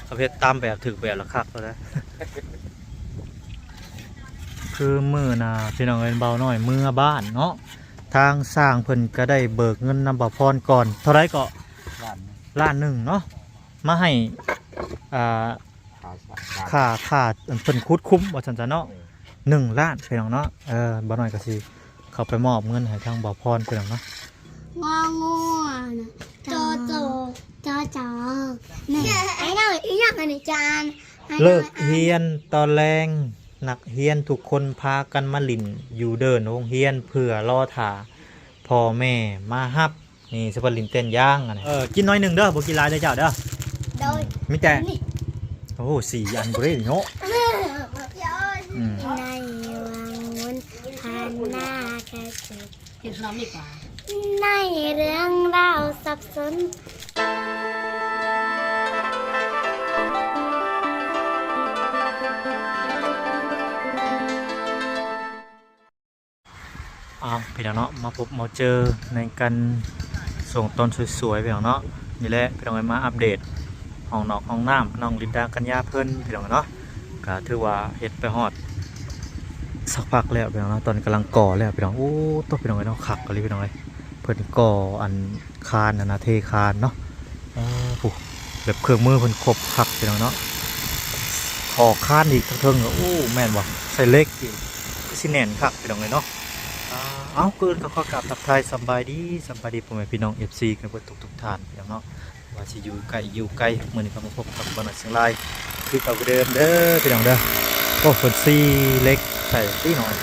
ประเภทตามแบบถึกแบบละคักแล้วนะ คือมือนะพี่น้องเอ็นเบาหน่อยมือบ้านเนาะทางสร้างเพิ่นก็ได้เบิกเงินนำบ่พรก่อนเท่าไรก็1 ล้านเนาะมาให้อ่าค่าเพิ่นคุดคุ้มว่าซั่นซะเนาะ1 ล้านพี่น้องเนาะบ่น้อยก็สิเข้าไปมอบเงินให้ทางบ่พรพี่น้องเนาะงองูจอจอจอจอเนี่ยไอ้นั่นอีกอย่างนึงจานเลิกเรียนตอนแรงนักเรียนทุกคนพากันมาลิ่นอยู่เดินโรงเรียนเพื่อรอถ่าพ่อแม่มาฮับนี่สปอร์ตลินเต้นย่างอันนี้กินน้อยหนึ่งเด้อบ่กินหลายเด้อเจ้าเด้อโดยมิแต่โอ้4 อันบ่ได้เนาะในวังวนผ่านหน้ากระจกเห็นเราดีกว่าในเรื่องราวสับสนพี่น้องเนาะมาพบมาเจอในการส่งตอนสวยๆพี่น้องเนาะนี่แหละพี่น้องมาอัปเดตห้องนอกห้องน้ำน้องลินดากัญญาเพิ่นพี่น้องเนาะก็ถือว่าเฮ็ดไปฮอดสักพักแล้วพี่น้องเนาะตอนกำลังก่อแล้วพี่น้องโอ้ตัวพี่น้องเนาะขักกันเลยพี่น้องเลยเพิ่นก่ออันคานนะเทคานเนาะผู้แบบเครื่องมือเพิ่นครบขักพี่น้องเนาะออกคานอีกทั้งเทิงโอ้แม่นบ่ใส่เล็กอีกสิแน่นขักพี่น้องเลยเนาะเอาเกินก็ขอกลับทักทายสบายดีพ่อแม่พี่น้อง FC กันเบิดทุกท่านพี่น้องเนาะว่าสิอยู่ไกลมื้อนี้ก็มาพบกับบ้านนาเชียงรายคือเก่าเดิมเด้อพี่น้องเด้อก็ฝนซีเล็กใส่ตีหน่อย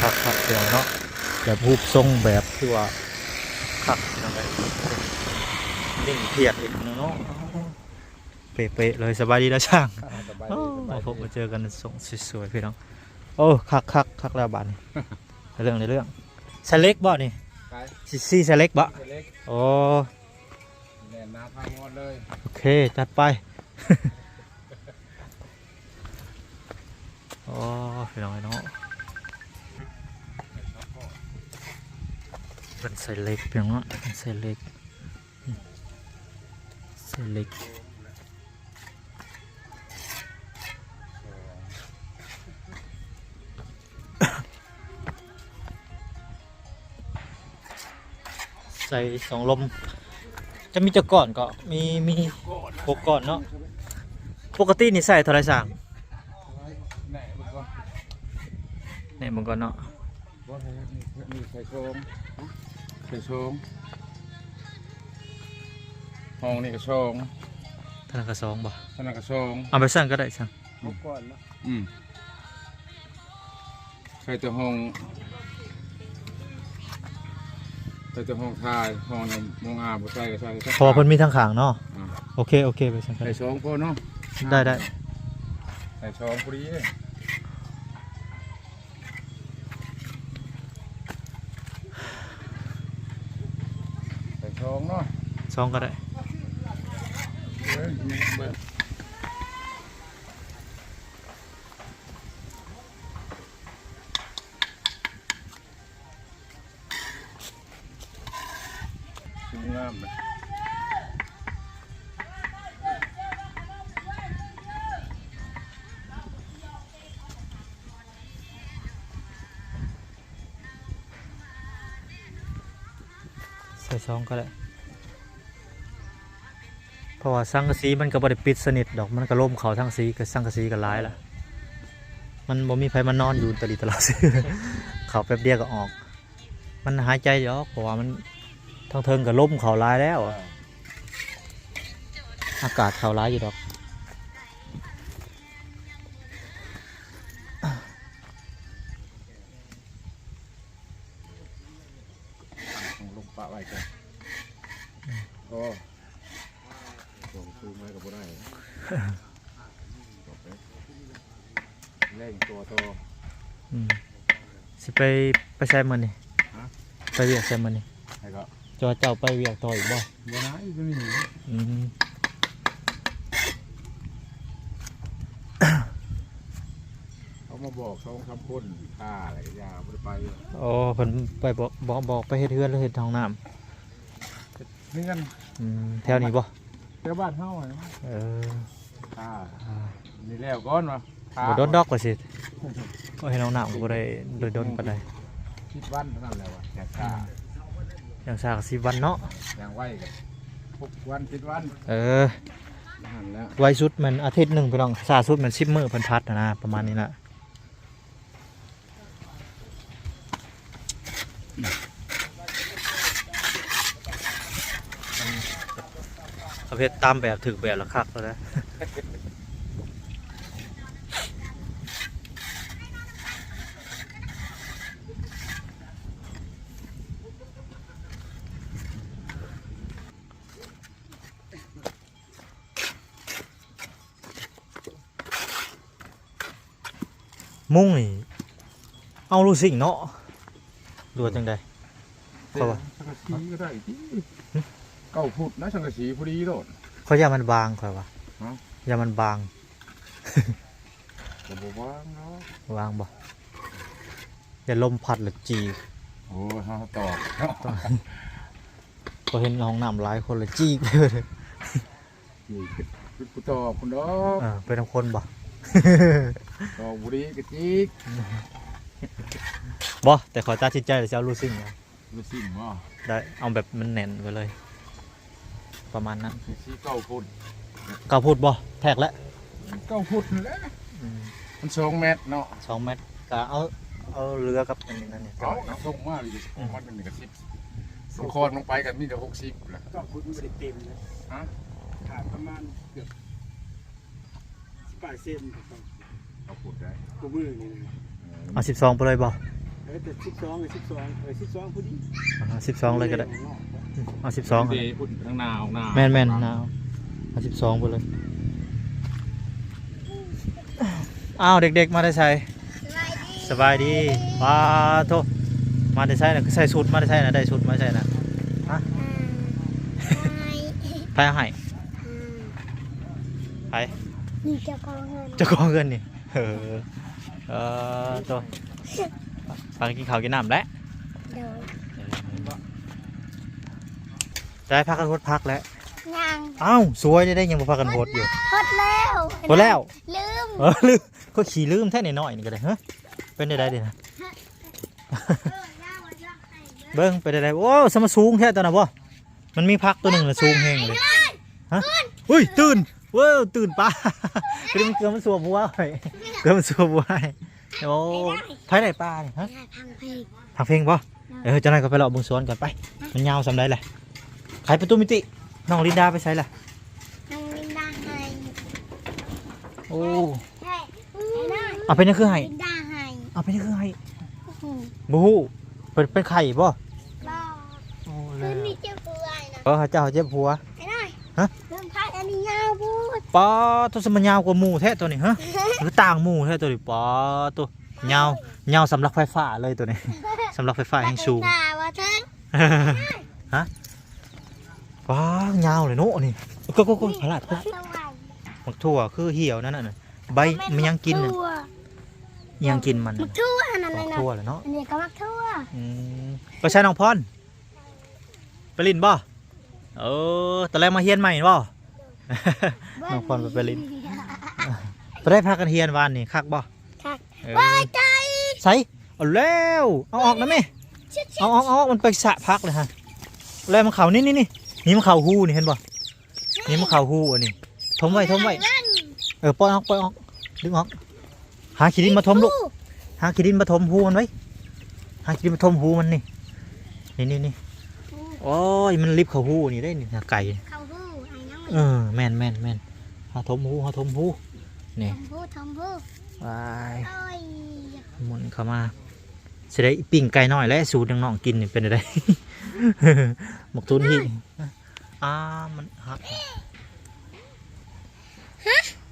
คักพี่น้องเนาะแบบรูปทรงแบบที่ว่าคักพี่น้องเลยนิ่งเพียดอีกเนาะเป๊ะเลยสบายดีแล้วช่างมาพบมาเจอกันส่งสวยๆพี่น้องโอ้คักแล้วบาดนี่เรื่องสเล็กบ่นี่ซีสเล็กบ่โอ้แน่นนาทางหมดเลยโอเคจัดไปโอ้พี่น้องเนาะเป็นใส่เล็กเพียงเนาะใส่เล็กใส่2 ลมจะมีจะก่อนก็มี6 ก่อนเนาะปกตินี่ใส่เท่าไรสั่งเนี่ยมึงก่อนเนาะใส่โชงห้องนี่ก็โชงธนาคาร2บ่ธนาคารโชงเอาไปสั่งก็ได้สั่งก่อนนะใส่ตัวห้องทายห้องน้ำมองอาบใส่ก็ใส่พอเพิ่นมีทางขางเนาะโอเคไปสั่งใส่โชงพอเนาะได้ใส่โชงพอดีใส่โชงเนาะ2ก็ได้งามเลยใส่2ก็ได้เพราะว่าสังกะสีมันก็บ่ได้ปิดสนิทดอกมันก็ล่มเขาทั้งสีก็สังกะสีก็หลายละมันบ่มีไผมานอนอยู่ตลอด เขาแป๊บเดียวก็ออกมันหายใจอยู่เพราะว่ามันทั้งเทิงก็ล่มเขาหลายแล้วอากาศเขาหลายอยู่ดอกลงปะไว้กันโอ้ส่งซื้อไม้กับบ่ได้เล่งตัวโตสิไปใช้มันนี่ไปเวียกใช้มันนี่จอเจ้าไปเวียกต่ออีกบ่บ่นะอีกนี่เขามาบอก2-3 คนค่าอะไรยาบ่ได้ไปโอ้เพิ่นไปบอกไปเฮ็ดเฮือนหรือเฮ็ดห้องน้ำเฮือนแถวนี้บ่ ถวบ้านเฮาอะ เออ นี่แล้วก่อนวะ บ่โดนดอกว่าสิโอ้ยน้องน้ำก็บ่ได้โดนปานใด คิดวันเท่านั้นแหละวะแขกกา อย่างซาก10 วันเนาะ อย่างไวกัน6 วัน10 วัน เออ นั่นแล้ว ไวสุดมันอาทิตย์หนึงพี่น้องซาสุดมัน10มื้อเพิ่นพัดนะประมาณนี้ล่ะประเภทตามแบบถึกแบบละคักแล้วนะ มุ่งนี่เอาลูกสิ่งเนาะดูว่าจังใด สังกะสีก็ได้ที่9 ฟุตนะสังกะสีพอดีโดด เขาอย่ามันบางค่อยว่า ฮะ อย่ามันบาง ก็บ่ว่างเนาะ วางบ่อย่าลมพัดหรือจี โอ้เฮาตอบ ก็เห็นห้องน้ำหลายคนเลยจีเลย นี่คือกูตอบคุณดอก เป็นทั้งคนบ่ ตอบบุรีกะจิก บ่แต่ขอตัดสินใจเลยจะเอาลูกสิ่งนะ รู้สิ่งบ่ ได้เอาแบบมันแน่นไปเลย ประมาณนั้น สี9 ฟุต กล้าพูดบ่แทกแล้ว 9 ฟุตนั่นแหละมัน2 เมตรเนาะ 2 เมตรก็เอาเรือกับอันนี้นั่นนี่ เอาส่งมาเลยมันเป็นกระสิบสงครลงไปกันมีแต่60แหละ ก็คุณไม่ได้เต็มนะ ฮะ ขาดประมาณเกือบ18 เซนครับ เอาพูดได้ กูมือนี่นะ เอา12ไปเลยบ่ แต่12เลย12พอดี เอา12เลยก็ได้เอา12 เดพูดทางหน้าออกหน้า แม่นๆนาวเอา12ไปเลยอ้าวเด็กๆมาได้ใส่สบายดีว้าโทมาได้ใส่น่ะคือใส่ชุดมาได้ใส่น่ะได้ชุดมาใส่น่ะฮะไปเอาให้ไป นี่เจ้าของเงิน เจ้าของเงินนี่โทไปกินข้าวกินน้ำแล้ว เดี๋ยว ได้พักกันโพดพักแล้ว ยัง อ้าวสวยได้ยังบ่พักกันโพดอยู่ พดแล้ว โพดแล้ว ลืม ลืมก็ขี่ลืมแท้น้อยๆนี่ก็ได้เฮ้ยเป็นได้ดินะเบิ้งไปได้โอ้สมสูงแท้ตัวน่ะบ่มันมีพักตัวหนึ่งน่ะสูงแห้งเลยฮะอุ้ยตื่นเว้ยตื่นป้าคือมันเกลือมันสัวบัวไอ้เกลือมันสัวบัวไอ้โอ้ไผได้ป้านี่ฮะ พังเพลง พักเพลงป่ะเจ้านายก็ไปเลาะบึงสวนก่อนไปมันยาวสำได้แหละไขประตูมิติน้องลินดาไปใส่ละ น้องลินดาให้ โอ้ ใช่ไอ้น้อย เอาไปนี่คือไห้ ลินดาให้ เอาไปนี่คือไห้ อืม บูฮูเป็นไข่บ่ รอ โอ้ คืนนี้เจ้าเปื่อยนะ เจ้าเจ็บหัว ไอ้น้อย ฮะ เรื่องพักอันนี้ยาวพูด ปอตัวสมันยาวกว่าหมูแท้ตัวนี้ฮะหรือต่างหมูแท้ตัวนี้ปอตัวยาวสำหรับไฟฟ้าเลยตัวนี้ สำหรับไฟฟ้าแห่งสูง ตาว่าเถิง ฮะว้ายาวเลยโน่นี่ก็พลาด สวรรค์ หมักถั่วคือเหี่ยวนั่นน่ะใบมันยังกินน่ะ ทั่ว ยังกินมัน มั น่ะ กทั่วนั่น ห เล มั ย ก นะ ถั่วเลยเนาะ อันนี้ก็มักทั่ว ไปใช้น้องพรไปลินบ่ตอนแรกมาเฮียนใหม่บ่ น้องพรไปลินไปได้พากันเฮียนวานนี่คักบ่ ค่ะ เออ ว่าใจ ใส่เอาแล้วเอาออกนะแม่เอามันไปสะพักเลยฮะแล้วมันเข่านี่มันเข่าหูนี่เห็นบ่นี่มันเข่าหูอันนี้ทมไว้ปล่อยออกดึงออกหาขี้ดินมาทมลูกหาขี้ดินมาทมหูมันไว้หาขี้ดินมาทมหูมันนี่โอ้ยมันลิบเข่าหูนี่ได้นี่ไก่ เขาหูไอ้น้อง แม่นหาทมหูนี่ ทำผู้ ไป โอ้ย หมุนเข้ามาสิได้ปิ้งไก่น้อยและสูตรน้องๆกินนี่เป็นอะไร หมกทุนที่มันหัก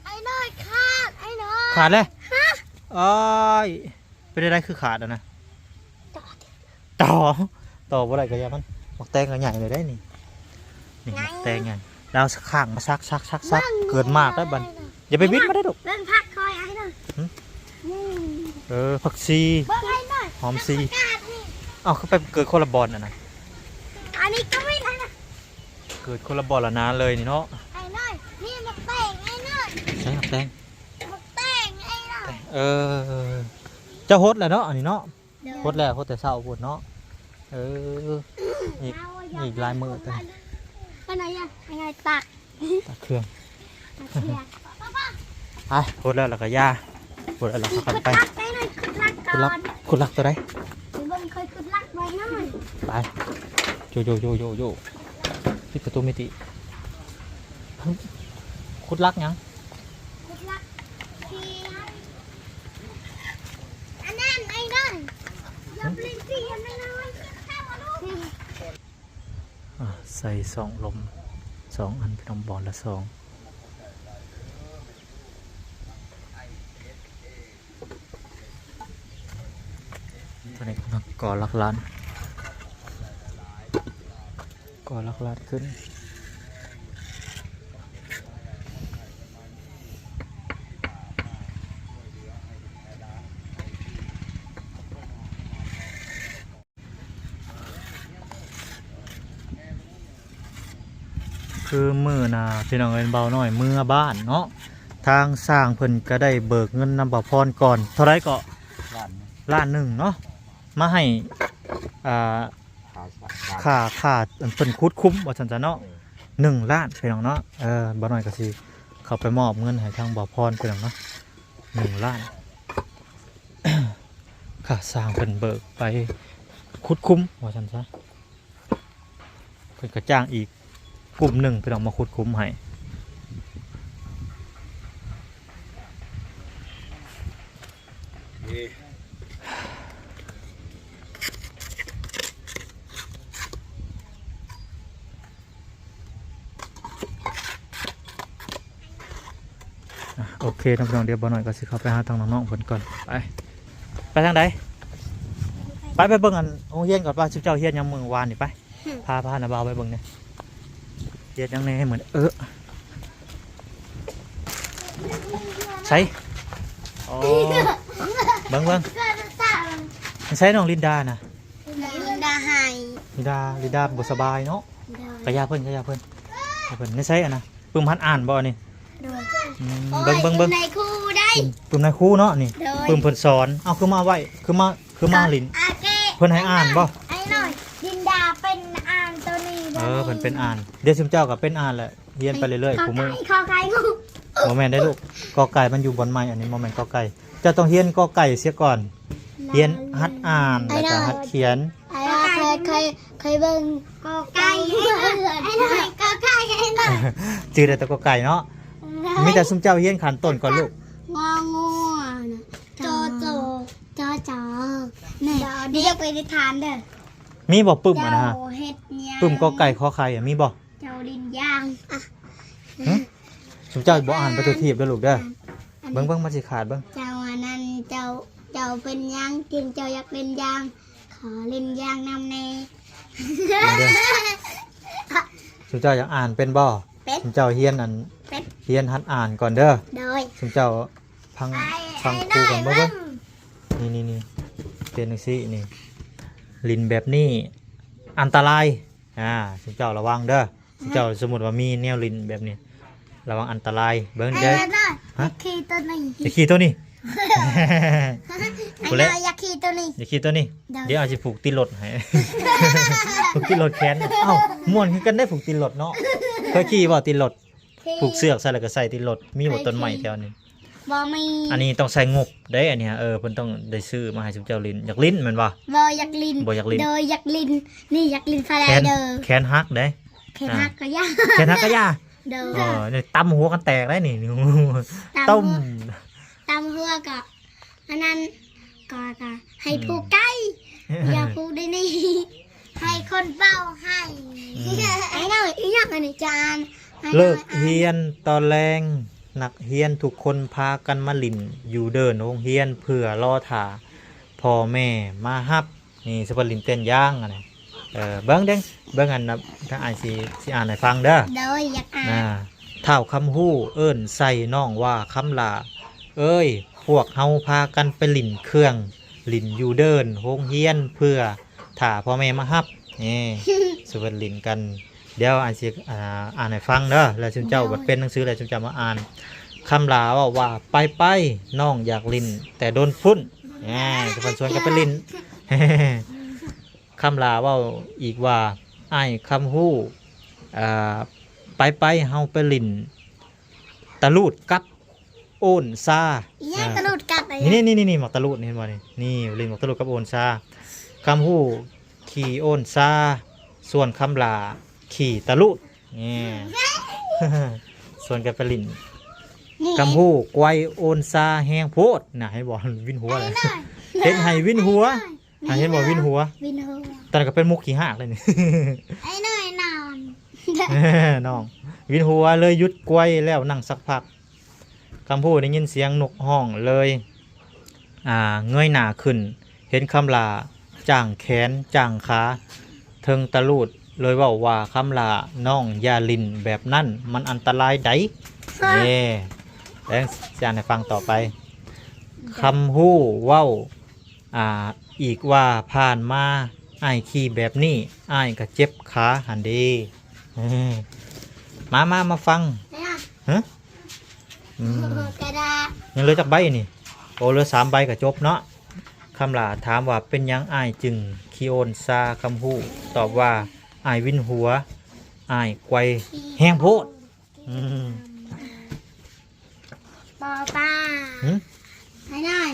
ไอ้น้อยขาดไอ้น้อย ขาดเลยอ้ายเป็นอะไรคือขาดอ่ะนะต่อบ่ได้ก็อย่ามันหมกแตงก็ใหญ่เลยได้นี่หมกแตงใหญ่ดาวข้างมาซักเกิดมากได้บันอย่าไปบิดมาได้ดอก เล่นพักคอยไอ้น้อย ผักชี เบิ้งไอ้น้อย หอมซี ขาดนี่ เขาไปเกิดคนละบอลนะ อันนี้ก็ไม่ได้นะ เกิดคนละบอลละนานเลยนี่เนาะ ไอ้ ตง แป้งไอ้น่ะ เจ้าโฮดแหละเนาะอันนี้เนาะโฮดแล้วโฮดแต่เช้าพุ่นเนาะอีกลายมือแต่ ไปไหนอ่ะยังไงตัก ตักเครื่อง ตักเชียร์ ไปโฮดแล้วก็ย่าโฮดแล้วก็ขันไป ตักไปหน่อยขึ้นลักก่อน คุณรักตัวใด ถึงว่ามันเคยขึ้นลักไว้หน่อย ไปโยปิดประตูมิติคุณรักยัง ขึ้นลักที่อันนั้นไอ้นั่นอย่าเปลี่ยนสีอันนั้นเลยข้าวมาลูก ใส่2 ลม 2 อันเป็นบอลละ 2ตอนนี้กำลังก่อลักลานขึ้นคือมือนะพี่น้องเอินเบาหน่อยมือบ้านเนาะทางสร้างเพิ่นก็ได้เบิกเงินนำบ่พรก่อนเท่าไรก็ ล้าน 1 ล้านเนาะมาให้ค่าเพิ่นคุดคุ้มว่าซั่นจ้ะเนาะ1 ล้านพี่น้องเนาะบ่น้อยก็สิเข้าไปมอบเงินให้ทางบ่พรพี่น้องเนาะ1 ล้าน ค่าสร้างเพิ่นเบิกไปคุดคุ้มว่าซั่นซะเพิ่นก็จ้างอีกกลุ่มหนึ่งพี่น้องมาคุดคุ้มให้โอเคน้องๆเดี๋ยวบ่หน่อยก็สิเข้าไปหาทางน้องๆเพิ่นก่อนไปทางใดไปเบิ่งอันโรงเรียนก่อนว่าเจ้าเฮียนยังมื้อวานนี่ไปพาน่ะบ่าวไปเบิ่งเนี่ยเฮียนยังแน่เหมือนใช่อ๋อเบิ่งใช่น้องลินดานะ ลินดาไฮ ลินดาบ่สบายเนาะกะยาเพิ่นนี่ใช่อ่ะนะปึ้มหัดอ่านบ่นี่เบิ่ง ในคู่ได้ ปึ้มนายครูเนาะนี่ปึ้มเพิ่นสอนเอาคือมาไว้คือมาลินเพิ่นให้อ่านบ่ ไอ้หน่อยลินดาเป็นอ่านตัวนี้ เพิ่นเป็นอ่านเดี๋ยวซุมเจ้าก็เป็นอ่านแหละเรียนไปเรื่อยๆคู่มือ ขอไก่งู บ่แม่นได้ลูกกอไก่มันอยู่บนไม้อันนี้บ่แม่นกอไก่เจ้าต้องเรียนกอไก่เสียก่อนเรียนหัดอ่านแล้วก็หัดเขียน ไอ้เคยเบิ่งกอไก่ไอ้หน่อยกอไก่ไอ้หน่อย จื่อได้แต่กอไก่เนาะมีแต่ซุมเจ้าเรียนขั้นต้นก่อนลูก งองูจอจอเนี่ยเดี๋ยวไปในทานเด้อ มีบ่ปึ้มอ่ะนะฮะ เจ้าเฮ็ดยาง ปึ้มกอไก่ขอไข่อ่ะมีบ่ เจ้าดินยางอ่ะ ซุมเจ้าบ่อ่านประตูทีบเด้อลูกเด้อเบิ่งมันสิขาดเบิ่ง เจ้าอันนั้นเจ้าเป็นยางจริงเจ้าอยากเล่นยางขอเล่นยางนำใน ซุมเจ้าอยากอ่านเป็นบ่ เป็ด ซุมเจ้าเรียนอัน เป็ด เรียนหัดอ่านก่อนเด้อ โดย ซุมเจ้าฟังครูก่อนเบิ่งนี่เป็นจังซี่นี่ลิ้นแบบนี้อันตรายซุมเจ้าระวังเด้อซุมเจ้าสมมุติว่ามีแนวลิ้นแบบนี้ระวังอันตรายเบิ่งเด้อ ฮะขี่ตัวนี้ อย่าขี่ตัวนี้ ไอ้น้อยอยากขี่ตัวนี้ อย่าขี่ตัวนี้เดี๋ยวอาจจะผูกติดรถให้ ผูกติดรถแขนเอ้าม่วนคือกันได้ผูกติดรถเนาะเคยขี่บ่ติดรถผูกเสือกใส่แล้วก็ใส่ติดรถมีบ่ต้นใหม่แถวนี้ บ่มี อันนี้ต้องใส่งบได้อันเนี้ยเพิ่นต้องได้ซื้อมาให้ซุมเจ้าลิ้นอยากลิ้นแม่นบ่ บ่อยากลิน บ่อยากลิ้น โดยอยากลินนี่อยากลินฟา แขน เดอร์ แขนหักได้ แค่ฮักก็ยาก แขนหักก็ย่า เด้อ นี่ตำหัวกันแตกได้นี่ ต้ม ตามหัวก็อันนั้นก็ให้ผูกไก่อย่าผูกได้นี่ให้คนเฝ้าให้ไอ้น้อยอีหยังอันนี้จานให้น้อย เลิกเรียนตอนแรงนักเรียนทุกคนพากันมาลิ้นอยู่เดินโรงเรียนเพื่อรอถ่าพ่อแม่มาฮับนี่สปรินเต้นย่างอันนี้เบิ่งอันนะทางอ่านสิอ่านให้ฟังเด้อ โดยอยากอ่าน เท่าคำฮู้เอิ้นใส่น้องว่าคำลาเอ้ยพวกเฮาพากันไปลิ้นเครื่องลิ้นอยู่เดินโรงเรียนเพื่อถ่าพ่อแม่มาฮับนี่ สวัสดีกันเดี๋ยวอ่านให้ฟังเด้อแล้วชุมเจ้าบัดเป็นหนังสือแล้วชุมเจ้ามาอ่าน คำลาว่าไปน้องอยากลินแต่โดนฟุ้นจะเป็นชวนกันไปลิน คำลาว่าอีกว่าไอ้ายคำฮู้ไปเฮาไปลินตะลูดกับโอนซา อีหยังตะลุดกัดอะไร นี่หมอกตะลูดนี่เห็นบ่นี่ลินหมอกตะลูดกับโอนซาคำฮู้ขี่โอนซาส่วนคำลาขี่ตะลูดนี่ ส่วนกันไปลินคำฮู้ไกวโอนซาแห้งโพดน่ะให้บอกวินหัวเลยเห็นให้วินหัวเห็นบอกวินหัว วินหัว ตอนนั้นก็เป็นมุกขี้หากเลยนี่ ไอ้หน่อยนอน น้องวินหัวเลยหยุดกล้วยแล้วนั่งสักพักคำพูดได้ยินเสียงนกห้องเลยเงยหน้าขึ้น เห็นคำลาจ่างแขนจ่างขาเทิงตะลูดเลยว่าคำลาน้องอยาลินแบบนั้นมันอันตรายไดนี่แล้วจะให้ฟังต่อไปคำฮู้เว้าอีกว่าผ่านมาอ้ายขี่แบบนี้อ้ายก็เจ็บขาหันเดีมาฟัง เนี่ย ฮะอืม กระดาษ ยังเหลือจากใบนี่โอ้เหลือ3 ใบก็จบเนาะคำลาถามว่าเป็นหยังอ้ายจึงขี้โอนซาคำฮู้ตอบว่าอ้ายวินหัวอ้ายไกวแห้งโพดอืม ปอป้า หึ ไอ้หน่อย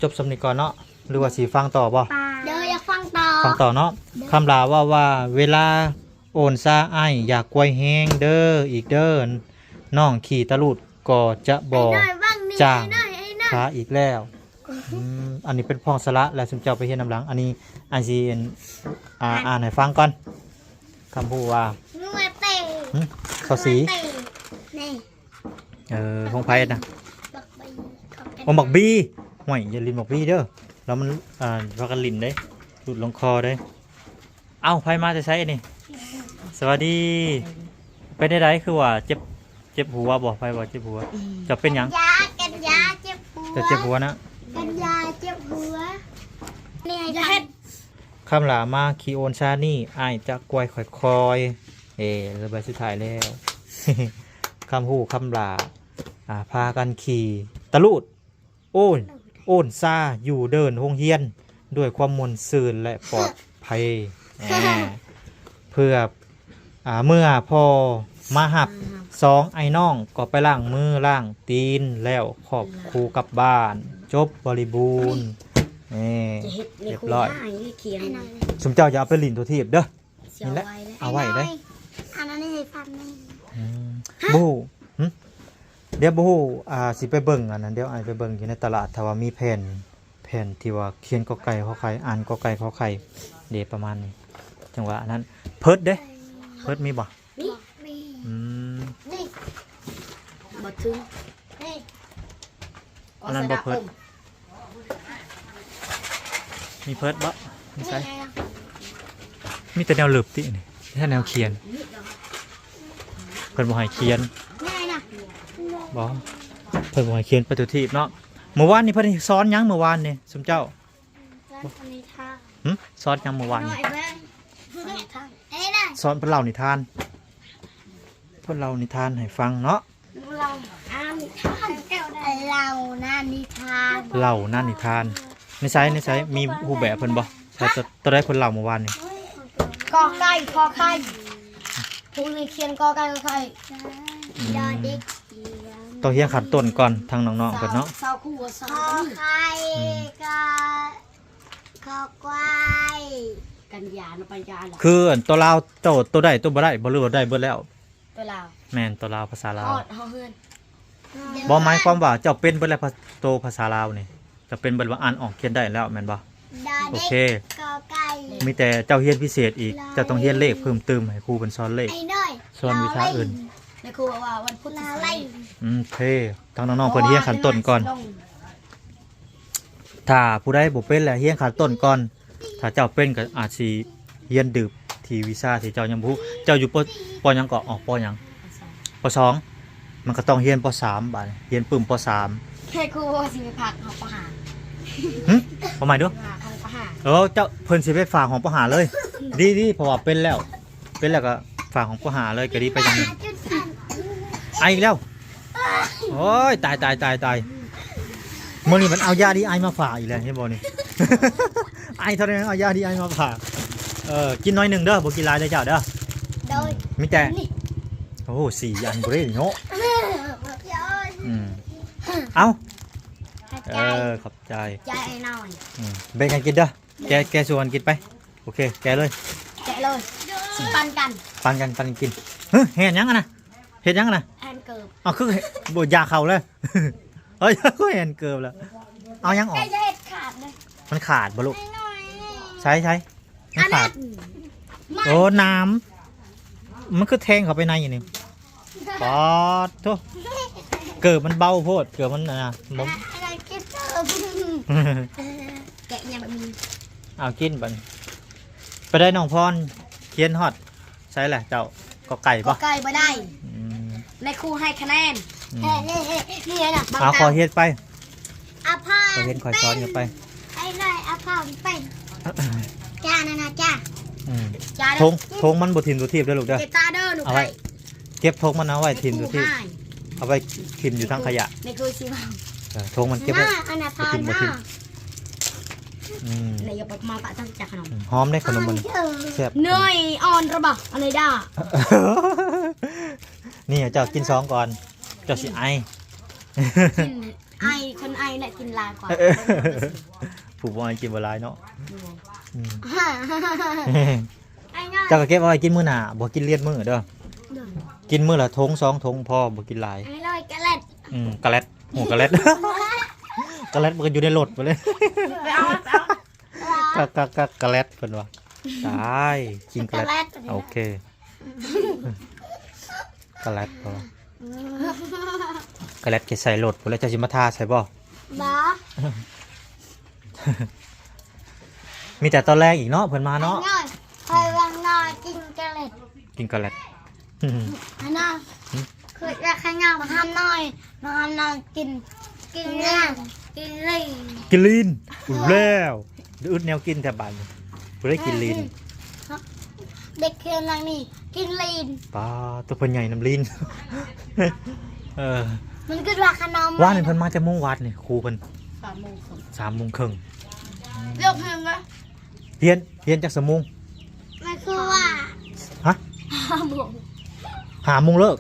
จบสำนึกก่อนเนาะหรือว่าสีฟังต่อบ่ ป้าเดี๋ยวอยากฟังต่อ ฟังต่อเนาะคำลาว่าเวลาโอนซาอ้ายอยากไกวแห้งเด้ออีกเด้อน้องขี่ตะลุดก็จะบ่ ไอ้หน่อยบ้างนี่ จ้าง ไอ้หน่อยไอ้หน่อย ขาอีกแล้วอันนี้เป็นพ้องสละและสมเจ้าไปเฮ็ดน้ำหลังอันนี้อันซีอ่านให้ฟังก่อนคำพูดว่า นัวเตะ เขาสี นัวเตะนี่ ของไพ่นะ บักใบขอบ ผมบอกบีห่วยอย่าลินบอกบีเด้อแล้วมันพากันลินได้หลุดลงคอได้เอ้าไพ่มาจะใช้นี่สวัสดีไปได้ไรคือว่าเจ็บหัวบอกไพ่บอกเจ็บหัวจะเป็นหยัง กันยาเจ็บหัว จะเจ็บหัวนะ กันยาเจ็บหัวนี่ไอ้เฮ็ด คำหลามาคีโอนชานี่อ้ายจะกวยคอยระบายสุดท้ายแล้ว คำหูคำหลาพากันขี่ตะลุดโอนซาอยู่เดินห้องเฮียนด้วยความมวลซื่นและปลอดภัยเพื่อเมื่อพอมาหับ2ไอ้น้องก็ไปล้างมือล้างตีนแล้วขอบครูกลับบ้านจบบริบูรณ์เรียบร้อยสมเจ้าอย่าเอาไปหลินตัวทีบเด้อนี่แหละเอาไว้ได้ อันนั้นให้ฟังนี่ บูเดี๋ยวบูสิไปเบิ่งอันนั้นเดี๋ยวไอไปเบิ่งอยู่ในตลาดถ้าว่ามีแผ่นที่ว่าเขียนกอไก่ขอไข่อ่านกอไก่ขอไข่เดี๋ยวประมาณนี้จังหวะนั้นเพิดเด้เพิดมีบ่ นี่ นี่ บ่ถึง นี่ อันนั้นบ่เพิดมีเพิดบ่มีใช่มีแต่แนวหลึบตินี่แค่แนวเขียนเพิ่นบ่ให้เขียน นี่ไงนะ บ่เพิ่นบ่ให้เขียนไปตัวทีบเนาะเมื่อวานนี่เพิ่นสอนหยังเมื่อวานนี่สมเจ้า แล้วคนนี้ท่า สอนหยังเมื่อวาน หน่ นี่ อยเบ้างคนนี้ท่าเอ้ยนะ สอนเพิ่นเล่านิทานเพิ่นเล่านิทานให้ฟังเนาะ เราอ่านนิทานเราน่านิทาน เล่านั่นนิทานในไซมีรูปแบบเพิ่นบ่ใช่ตัวได้เพิ่นเล่าเมื่อวานนี่ กอไก่ขอไข่ผู้นี้เขียนกอไก่ขอไข่ ดอเด็ก ต้องเรียนขั้นต้นก่อนทางน้องๆเพิ่นเนาะ สาวคู่สา ข ว อ นี่ ไข่ก็ขอควาย กันยาเนาะปัญญาเหรอ คืออันตัวลาวตัวได้ตัวบ่ได้บ่รู้ว่าได้เบิดแล้ว ตัวลาว แม่นตัวลาวภาษาลา ฮ ว อดเฮาเฮือน บ่หมายความว่าเจ้าเป็นเบิดแล้วตัวภาษาลาวนี่จะเป็นเบิดว่าอ่านออกเขียนได้แล้วแม่นบ่ ดอ โอ เด็ก เค ขอไก่ มีแต่เจ้าเรียนพิเศษอีกเจ้าต้องเรียนเลขเพิ่มเติมให้ครูเพิ่นสอนเลข ไอ้น้อย สอนวิชาอื่น ในครูบอกว่าวันพุธ ลา ที่ ไล่ เท่ทางน้องๆเพิ่นเรียนขั้นต้นก่อน ถ้าผู้ใดบ่เป็นแล้วเรียนขั้นต้นก่อน ถ้าเจ้าเป็นก็อาจสิเรียนดึบที่วิชาที่เจ้ายังบ่รู้เจ้าอยู่ปหยังก็ออกปหยังปสองมันก็ต้องเรียนปสามบาดนี้เรียนปึ้มปสาม แค่ครูบอกว่าสิไปพักเฮาประหาร ประมาณเด้อ หาประหาร เจ้าเพิ่นสิไปฝากของปหาเลย ดีเพราะว่าเป็นแล้วก็ฝากของปหาเลยก็ดีไปจัง จุดอัน ไออีกแล้วโอ้ยตายมื้อนี้มันเอายาดีไอมาฝากอีกแล้วเห็นบ่นี่ ไอเท่านั้นเอายาดีไอมาฝากกินน้อยหนึ่งเด้อบ่กินหลายเด้อเจ้าเด้อ โดย มีแต่โอ้4อันบ่ได้เนาะเอา ใจ ขอบใจ ใจหน่อย แบ่งกันกินเด้อแกส่วนกินไปโอเคแกเลย แกะเลยสิปันกัน ปันกันกินเฮ้ยเฮ็ดหยังอะนะเฮ็ดหยังอะนะ แอนเกิบ เอาคือบ่ยาเข้าเลย เฮ้ยก็เห็นเกือบแล้วเอาหยังออ แก ก จะเห็ดขาดเลย มันขาดบ่ลูก หน่อย ใช้มัน อัน ขา นั้ ด น โอ้น้ำมันคือแทงเข้าไปในอย่างนี้ปอดโธ่เกิดมันเบาโพดเกิดมันนะผม อะไรกินเติมแกะยังมี เอากินบันไปได้น้องพรเขียนฮอดใช่แหละเจ้าก็ไก่ ก็ ปะ ไก่มาได้ อืม ในครูให้คะแนน อืม นี่ไงน่ะ เอาขอเฮ็ดไป อาพ่อ ขอเฮ็ดขอซ้อนกันไป ไอ้หน่อยอาพ่อเป็นจ้านะจ้า อืม จ้า ทงมันบ่ทิ่มตัวทีบเด้อลูกเด้อ เก็บตาเด้อหนู เอา ไก่ ไว้เก็บทงมันเอาไว้ทิ่มตัวทีบเอาไว้ทิ่มอยู่ทางขยะ ในครูสิว่า ทงมันเก็บไว้ อันน่ะพอ บ่ทิ่ม อืม ในยกมาปะตั้งจากขนม หอมได้ขนมมันแซ่บ เนยอ่อนระบะอะไรด้า นี่เจ้ากินสองก่อน เจ้าสิไอ กินไอคนไอเนี่ยกินลายกว่า ผู้บ่ไอกินบ่หลายเนาะอืม ไอ้น้อย เจ้าก็เก็บเอาไว้กินมื้อหน้าบ่กินเลียนมื้อเด้อกินมื้อละทงสองทงพอบ่กินหลาย ไอ้น้อยกระเล็ด กะแลดโหกะแลด กะแลดมันก็อยู่ในรถไปเลย ไปเอา กะแลดเพิ่นว่าตายกินกะแลดโอเคกะแลดพอกะแลดแกใส่รถพุ่นแล้วเจ้าสิมาทาใส่บ่ บ้า มีแต่ตอนแรกอีกเนาะเพิ่นมา ไอ้ เนาะ น้อยคอยวังน้อยกินกระเล็ด กินกะแลด ไอ้น้อยคือจะขยันมาทำน้อยมาทำน้อยกินเนี่ยกินเลย กินลีนอุ่นแล้วเดี๋ยวอึดแนวกินแถวบ้านบ่ได้กินลีน เด็กเคียนนางนี่กินลีน ปลาตัวเพิ่นใหญ่น้ำลีน มันคือว่าขนม ว่านี่เพิ่นมาจากมุ่งวัดนี่ครูเพิ่น 3 โมงครึ่ง 3:30 เลือกเพลงนะ เรียนจากสมง มันคือว่า ฮะ 5 โมง 5:00 นเลิก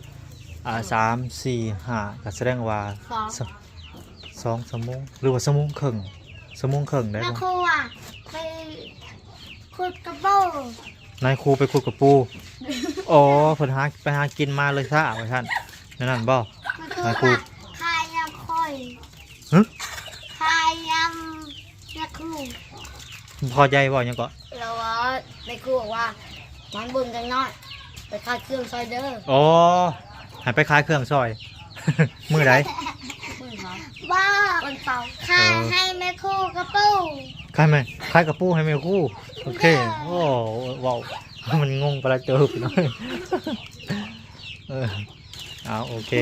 3 4 5ก็แสดงว่า 2 ชั่วโมงหรือว่า1:30 1:30ได้ มัน บ่ คือว่าไปขุดกระโปรง นายครูไปคุยกับปูอ๋อเพิ่นไปหากินมาเลยซ่าว่าซั่นนั่นบ่ มันคือ มาครู ว่าคายยำค่อย หึ คายยำยาคู พอใจบ่หยังก็ แล้วว่าในครูบอกว่ามันบุญกันน้อยไปขายเครื่องซอยเด้อ อ๋อให้ไปขายเครื่องซอย มื้อใด มื้อเขา บ้า วันเสาร์ คายให้แม่ครูกระโปรง ขายไหมขายกับปูให้แม่ครูโอเคโอ้ว้าวมันงงไปละเจอพี่น้อย เอาโอเค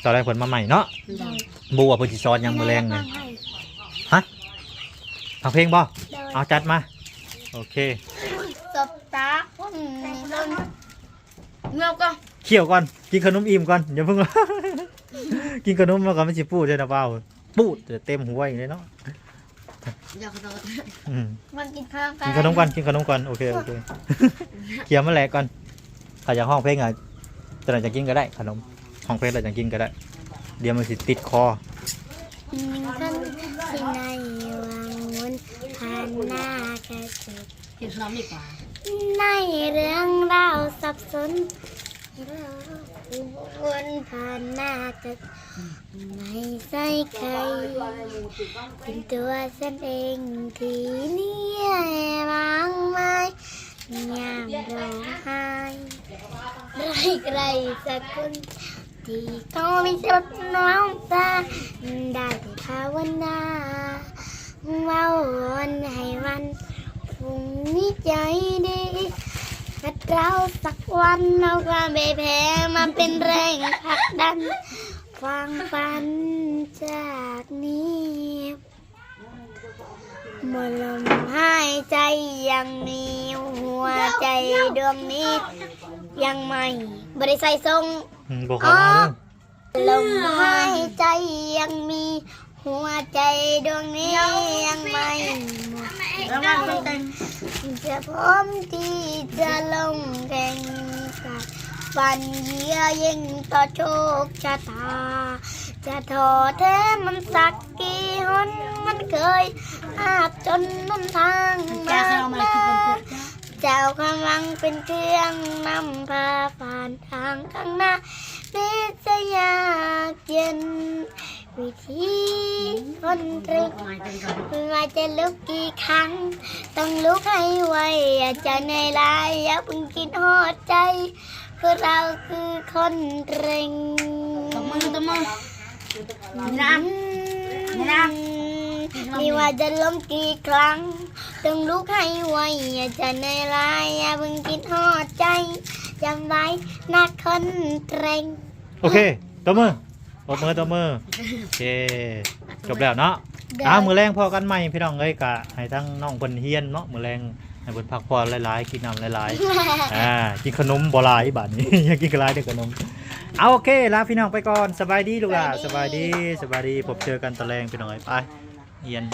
ตอนแรกเพิ่นมาใหม่เนาะบัวเพิ่นสิสอนหยังมื้อแรงนี่ฮะฟังเพลงบ่เอาจัดมาโอเค สบตาต้น เงาก็ เคี่ยวก่อนกินขนมอิ่มก่อนอย่าเพิ่ง กินขนมแล้วก็มันสิปูดได้นะเปล่าปูดเต็มหัวอย่างนี้เนาะ อยากขอโทษ อืม มันกินข้าวกั กิ น นขนมก่อนกินขนมก่อนโอเคโอเค เคี่ยวมาแหลกก่อนถ้าอยากห้องเพลงอ่ะจะไหนจะกินก็ได้ขนมห้องเพลงเราจะกินก็ได้เดี๋ยวมันสิติดคอ กันที่ในวังวนผ่านหน้ากระจก เห็นน้ำดีกว่า ในเรื่องราวสับสนวนผ่านหน้ากระจกไม่ใช่ใครเป็นตัวฉันเองที่เนี่ยบางไม้ยามร้องไห้ใครสักคนที่เขาไม่ชดน้ำตาได้แต่ภาวนาว่าวันให้วันพรุ่งนี้ใจดีถ้าเราสักวันเอาความไม่แพ้มาเป็นแรงผลักดันฟังฝันจากนี้เมื่อลมหายใจยังมีหัวใจดวงนี้ ยังไม่บริใส่ทรง บอกเขามาเด้อ ลมหายใจยังมีหัวใจดวงนี้ยังไม่หมดจะพร้อมที่จะลงแข่งกับฟันเยียยิ่งต่อโชคชะตาจะท้อแท้มันสักกี่หนมันเคยอาบจนน้ำทางมาเจ้ากำลังเป็นเครื่องนำพาผ่านทางข้างหน้าที่จะยากเย็นวิธีคนรึกว่าจะลุกกี่ครั้งต้องลุกให้ไวอย่าจะเหนื่อยล้าอย่าเพิ่งคิดหอดใจคือเราคือคนเร่งตบมือไม่ว่าจะล้มกี่ครั้งต้องลุกให้ไวอย่าจะเหนื่อยล้าอย่าเพิ่งคิดหอดใจจำไว้นักคนเร่ง โอเคตัวมือโอเคจบแล้วเนาะมือแรงพอกันใหม่พี่น้องเอ้ยกะให้ทั้งน้องเพิ่นเฮียนเนาะมือแรงให้เพิ่นพักผ่อนหลายๆกินน้ำหลายๆกินขนมบ่หลายบาดนี้ อยากกินกระไรเด็กขนมเอาโอเคลาพี่น้องไปก่อนสบายดีลูกหล่ะสบายดีพบเจอกันตะแรงพี่น้องเอ้ยไปเฮียน